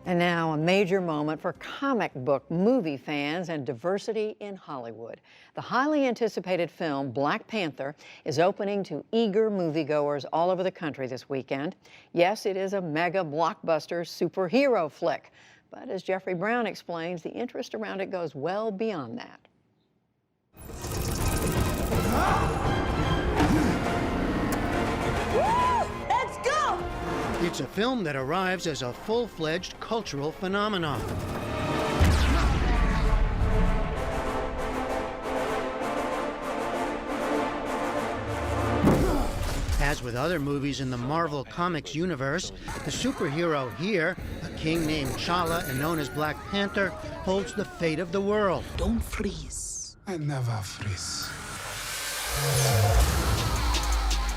And now a major moment for comic book movie fans and diversity in Hollywood. The highly anticipated film Black Panther is opening to eager moviegoers all over the country this weekend. Yes, it is a mega blockbuster superhero flick, but as Jeffrey Brown explains, the interest around it goes well beyond that. It's a film that arrives as a full-fledged cultural phenomenon. As with other movies in the Marvel Comics universe, the superhero here, a king named T'Challa and known as Black Panther, holds the fate of the world. Don't freeze. I never freeze.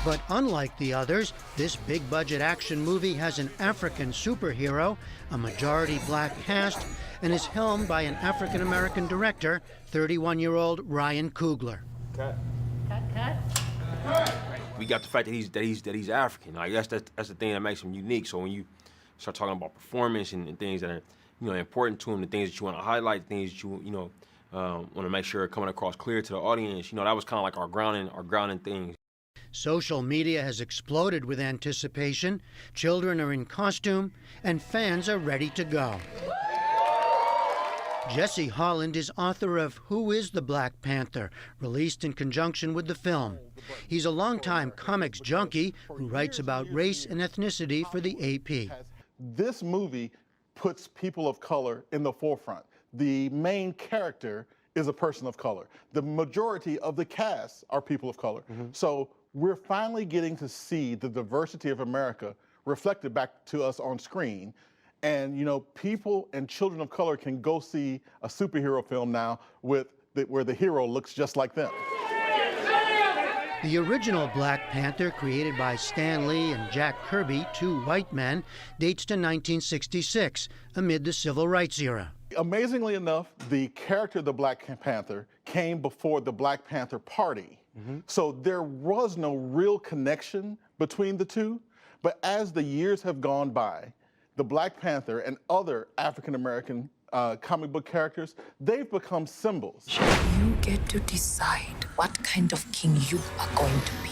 But unlike the others, this big-budget action movie has an African superhero, a majority black cast, and is helmed by an African-American director, 31-year-old Ryan Coogler. Cut. We got the fact that he's African. Like that's the thing that makes him unique. So when you start talking about performance and things that are important to him, the things that you want to highlight, the things that you want to make sure are coming across clear to the audience, that was kind of like our grounding things. Social media has exploded with anticipation, children are in costume, and fans are ready to go. Jesse Holland is author of Who is the Black Panther, released in conjunction with the film. He's a longtime comics junkie who writes about race and ethnicity for the AP. This movie puts people of color in the forefront. The main character is a person of color. The majority of the cast are people of color. So we're finally getting to see the diversity of America reflected back to us on screen. And people and children of color can go see a superhero film now where the hero looks just like them. The original Black Panther, created by Stan Lee and Jack Kirby, two white men, dates to 1966, amid the Civil Rights era. Amazingly enough, the character of the Black Panther came before the Black Panther Party. So there was no real connection between the two. But as the years have gone by, the Black Panther and other African-American comic book characters, they've become symbols. You get to decide what kind of king you are going to be.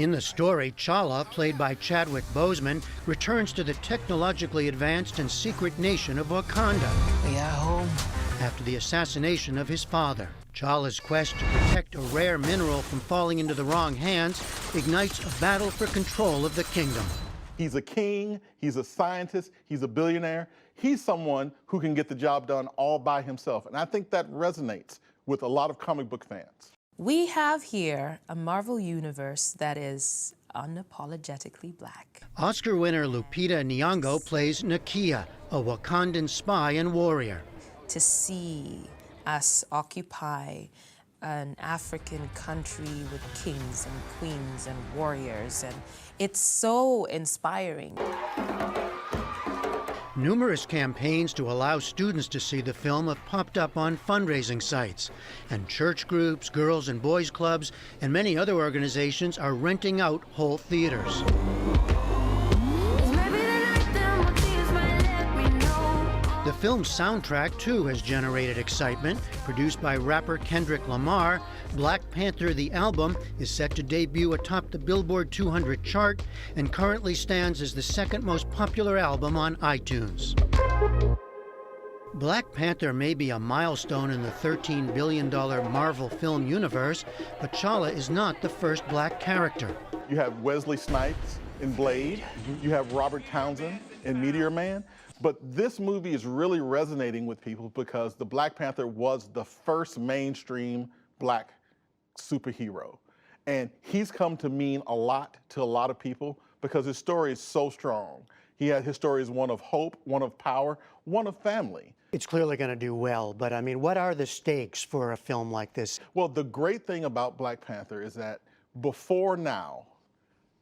In the story, T'Challa, played by Chadwick Boseman, returns to the technologically advanced and secret nation of Wakanda. We are home. After the assassination of his father. T'Challa's quest to protect a rare mineral from falling into the wrong hands ignites a battle for control of the kingdom. He's a king, he's a scientist, he's a billionaire. He's someone who can get the job done all by himself. And I think that resonates with a lot of comic book fans. We have here a Marvel universe that is unapologetically black. Oscar winner Lupita Nyong'o plays Nakia, a Wakandan spy and warrior. To see us occupy an African country with kings and queens and warriors, and it's so inspiring. Numerous campaigns to allow students to see the film have popped up on fundraising sites, and church groups, girls and boys clubs, and many other organizations are renting out whole theaters. The film's soundtrack, too, has generated excitement. Produced by rapper Kendrick Lamar, Black Panther the album is set to debut atop the Billboard 200 chart and currently stands as the second most popular album on iTunes. Black Panther may be a milestone in the $13 billion Marvel film universe, but T'Challa is not the first black character. You have Wesley Snipes in Blade, you have Robert Townsend in Meteor Man. But this movie is really resonating with people because the Black Panther was the first mainstream black superhero. And he's come to mean a lot to a lot of people because his story is so strong. His story is one of hope, one of power, one of family. It's clearly going to do well, but I mean, what are the stakes for a film like this? Well, the great thing about Black Panther is that before now,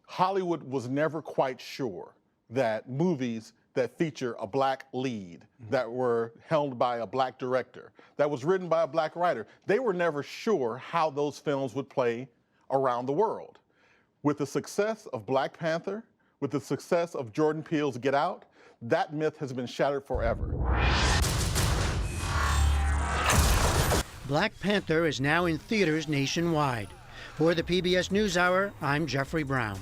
Hollywood was never quite sure that movies that feature a black lead, that were helmed by a black director, that was written by a black writer, they were never sure how those films would play around the world. With the success of Black Panther, with the success of Jordan Peele's Get Out, that myth has been shattered forever. Black Panther is now in theaters nationwide. For the PBS NewsHour, I'm Jeffrey Brown.